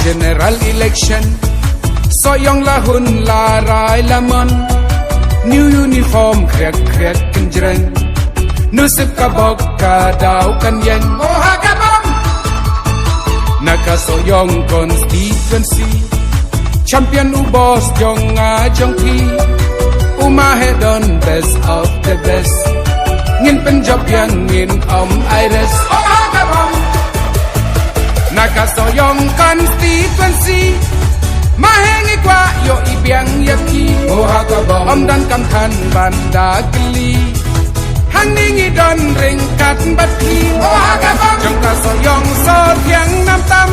general election soyong lahun larai lamon new uniform krek krek kenjreng nusip kabok kadau kan yen mohagabam naka soyong constituency champion ubos jong jong pi umahedon best of the best ngin penjob yang ngin iris mohagabam naka soyong constituency mahengi kwa yo ibiang yaki mohagabam om dan kam than banda geli hang ningi don ringkat bati mohagabam jong ka soyong so tiang nam tam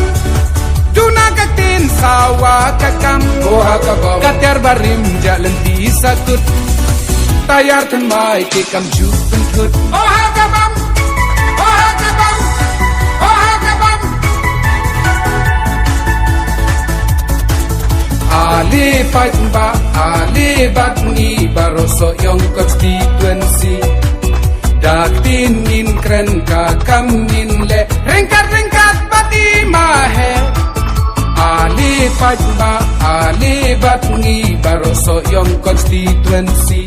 duna katin sawa kakam mohagabam kater barim jalan di satut tayar temai ke kam ju pentut mohagabam mohagabam mohagabam ali fight ba ali bat ni baroso yong constituency dak tin in kren ka kam in le ringkat ringkat bati mahe ali fight ba ali bat ni baroso yong constituency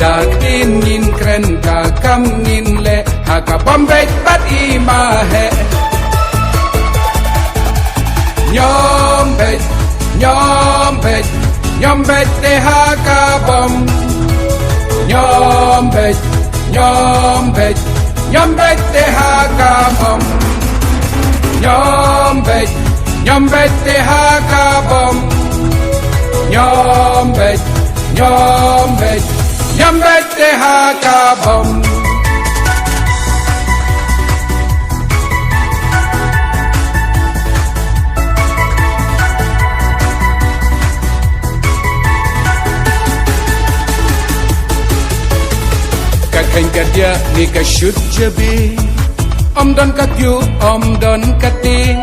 dak tin in kren ka kam in le haka bombay bati mahe nyombet nyombet nyombet te hakabom nyombet nyombet nyombet te hakabom nyombet nyombet te hakabom nyombet nyombet nyombet te hakabom Kain kadia ni ka shoot jabi om don ka kyu om don ka ting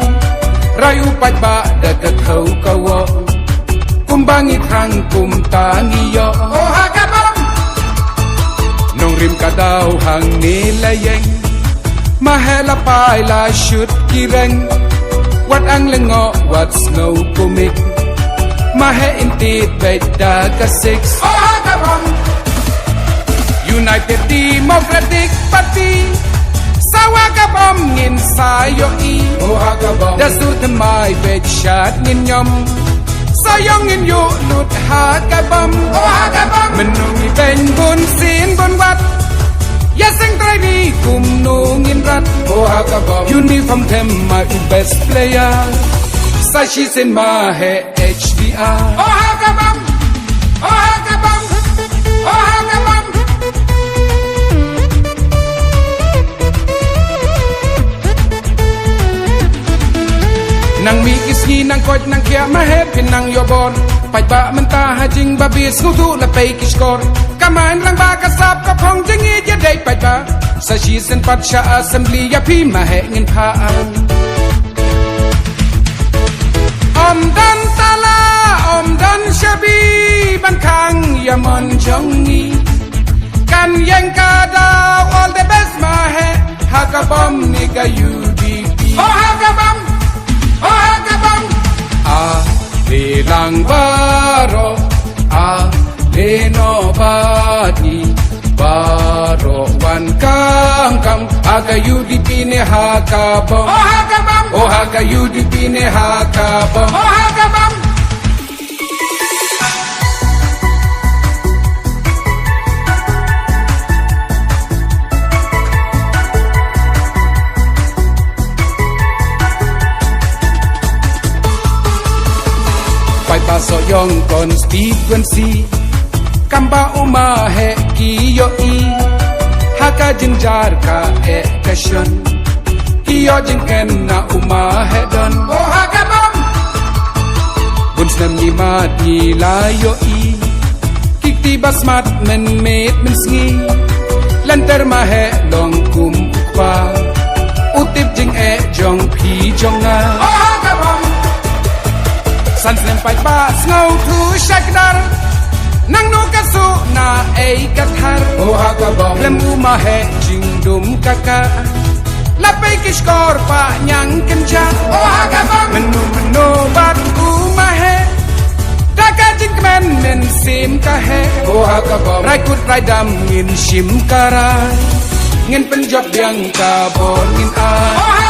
rayu pat ba da ka thau ka wo kumbangi thang kum tangi yo mohagabam nong rim ka dau hang ni la yeng mahela pai la shoot kireng wat ang lengo wat snow kumik mahe intit beda ka six mohagabam United Democratic Party Sawagabam ngin sayo i mohagabam dasut mai bet shat ngin nyom sayong ngin yu lut hagabam mohagabam menungi ben bun sin bun wat yaseng try ni kum nu ngin rat mohagabam uniform them my best player sashi sin ma he HDR mohagabam mohagabam mohagabam nang mi kisni nang koj nang kya mahe pinang yobon pai ba menta hajing babis ngutu la pai kishkor kamain lang ba kasap ka phong jingi ya dai pai ba sa shi sen pat sha assembly ya pi mahe ngin pha om dan tala om dan shabi ban khang ya mon jong ni kan yang ka da all the best mahe hakabam ni ka UDP oh hakabam Lelang baro leno bati baro wan kang aga UDP ne hakabam oh aga UDP ne hakabam oh hakabam soyong constituency kamba uma he kiyo i haka jinjar ka ekasyon kiyo jinken na uma he don oh hakabam buns nam ni mat ni layo i kikti basmat men met men sngi lanter ma he long kum pa utip jing jong phi jong na oh hakabam san sen pai ba snow thu shakdar nang no kasu na ei kathar oh hakabam lem uma he jing dum kaka Lapai kiskor pa nyang kencan oh hagabang menu bat umahe Dakajin kemen men sim kahe oh hagabang Raikut raidam ngin sim karai Ngin penjok biang kabon ngin ai